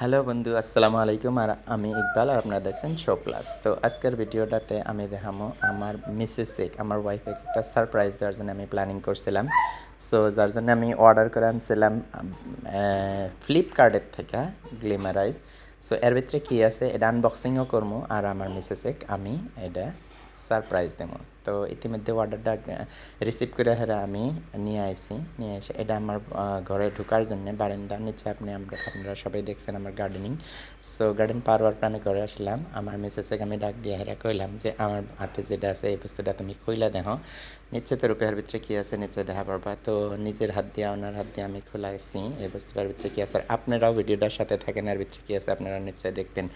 Hello বন্ধু, আসসালামু আলাইকুম। আর আমি ইকবাল, আর আপনারা দেখছেন শো প্লাস। তো আজকের ভিডিওটাতে আমি দেখামো আমার মিসেস আমার ওয়াইফকে একটা সারপ্রাইজ দেওয়ার জন্য আমি প্ল্যানিং করছিলাম। সো যার জন্য আমি অর্ডার করে আনছিলাম ফ্লিপকার্টের থেকে গ্লিমারাইজ। সো এর ভিতরে কী আছে এটা আনবক্সিংও করবো, আর আমার মিসেসকে আমি এটা সারপ্রাইজ দেবো। তো ইতিমধ্যে অর্ডারটা রিসিভ করে হেরা আমি নিয়ে এসে এটা আমার ঘরে ঢোকার জন্য বারান্দার নিচে আপনারা সবাই দেখছেন আমার গার্ডেনিং। সো গার্ডেন পাওয়ার পর আমি ঘরে আসলাম, আমার মিসেসকে আমি ডাক দিয়ে হেরা কইলাম যে আমার হাতে যেটা আছে এই বস্তুটা তুমি খুইলা দেখো নিশ্চয় তো রূপের ভিতরে কী আছে নিচে দেখা পারবা। তো নিজের হাত দিয়ে ওনার হাত দিয়ে আমি খোলাইছি এই বস্তুটার ভিতরে কী আছে। আর আপনারাও ভিডিওটার সাথে থাকেন, এর ভিতরে কী আছে আপনারা নিশ্চয় দেখবেন।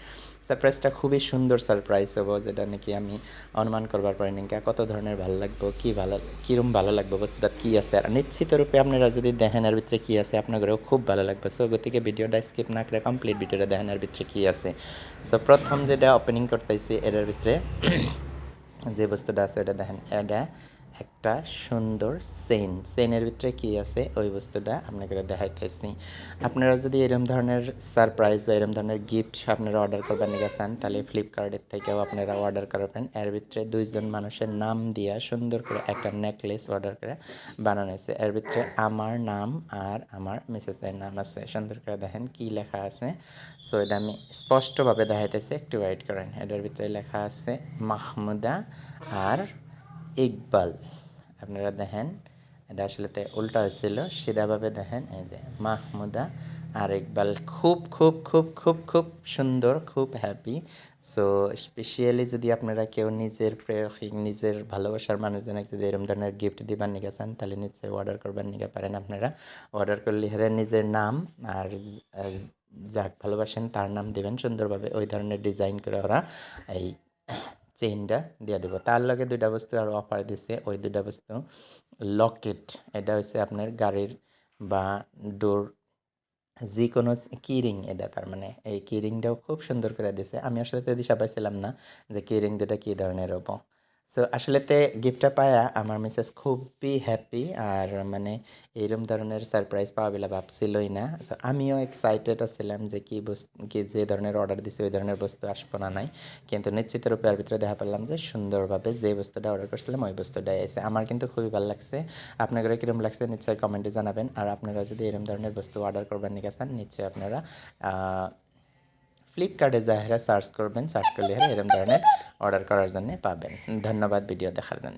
সারপ্রাইজটা খুবই সুন্দর সারপ্রাইজ হবো, যেটা নাকি আমি অনুমান করবার পারিনি কত ধরনের ভালো লাগবো, কীরকম ভালো লাগবে বস্তুটা কী আছে। আর নিশ্চিত রূপে আপনারা যদি দেখেন এর ভিতরে কী আছে আপনাদেরও খুব ভালো লাগবে। সো গতিকে ভিডিওটা স্কিপ না করে কমপ্লিট ভিডিওটা দেখেন এর ভিতরে কী আছে। সো প্রথম যেটা ওপেনিং করতেছি এটার ভিতরে যে বস্তুটা আছে এটা দেখেন, এটা একটা সুন্দর চেইনের ভিতরে কী আছে ওই বস্তুটা আপনাকে দেখাইতেছি। আপনারা যদি এরকম ধরনের সারপ্রাইজ বা এরকম ধরনের গিফট আপনারা অর্ডার করবেন নিয়ে চান তাহলে ফ্লিপকার্টের থেকেও আপনারা অর্ডার করবেন। এর ভিতরে দুইজন মানুষের নাম দিয়া সুন্দর করে একটা নেকলেস অর্ডার করে বানানো হয়েছে। এর ভিতরে আমার নাম আর আমার মিসেসের নাম আছে, সুন্দর করে দেখেন কি লেখা আছে। সো এটা আমি স্পষ্টভাবে দেখাইতেছি, একটু ওয়েট করেন। এটার ভিতরে লেখা আছে মাহমুদা আর ইকবাল। আপনারা দেখেন এটা আসলে উল্টা হয়েছিল, সিধাভাবে দেখেন এই যে মাহমুদা আর ইকবাল। খুব খুব খুব খুব খুব সুন্দর, খুব হ্যাপি। সো স্পেশালি যদি আপনারা কেউ নিজের প্রেয়সী, নিজের ভালোবাসার মানুষজনকে যদি এরকম ধরনের গিফট দিবার নিকে চান তাহলে নিশ্চয়ই অর্ডার করবার নিকে পারেন। আপনারা অর্ডার করলে হেরে নিজের নাম আর যাক ভালোবাসেন তার নাম দিবেন সুন্দরভাবে, ওই ধরনের ডিজাইন করে ওরা এই চেইনটা দিয়ে দেবো। তার লগে দুইটা বস্তু আর অফার দিছে, ওই দুইটা বস্তু লকেট। এটা হচ্ছে আপনার গাড়ির বা ডোর যে কোনো কিরিং, এটা তার মানে এই কিরিংটাও খুব সুন্দর করে দিছে। আমি আসলে তো দিশা পাইছিলাম না যে কিরিং দুটা কী ধরনের হবো। সো আসলে গিফটটা পায়া আমার মিসেস খুবই হ্যাপি, আর মানে এইরকম ধরনের সারপ্রাইজ পাওয়া বলে ভাবছিলই না। সো আমিও এক্সাইটেড আছিলাম যে কি যে ধরনের অর্ডার দিছে ওই ধরনের বস্তু আসবো না নাই, কিন্তু নিশ্চিত রূপে এর ভিতরে দেখা পেলাম যে সুন্দরভাবে যে বস্তুটা অর্ডার করছিলাম ওই বস্তুটাই এসে। আমার কিন্তু খুবই ভালো লাগছে। আপনাদের কীরকম লাগছে নিশ্চয়ই কমেন্টে জানাবেন। আর আপনারা যদি এরকম ধরনের বস্তু অর্ডার করবেন নিয়ে চান নিশ্চয়ই আপনারা ফ্লিপকার্টে যা সার্চ করবেন, সার্চ করলে এরকম ধরনের অর্ডার করার জন্য পাবেন। ধন্যবাদ ভিডিও দেখার জন্য।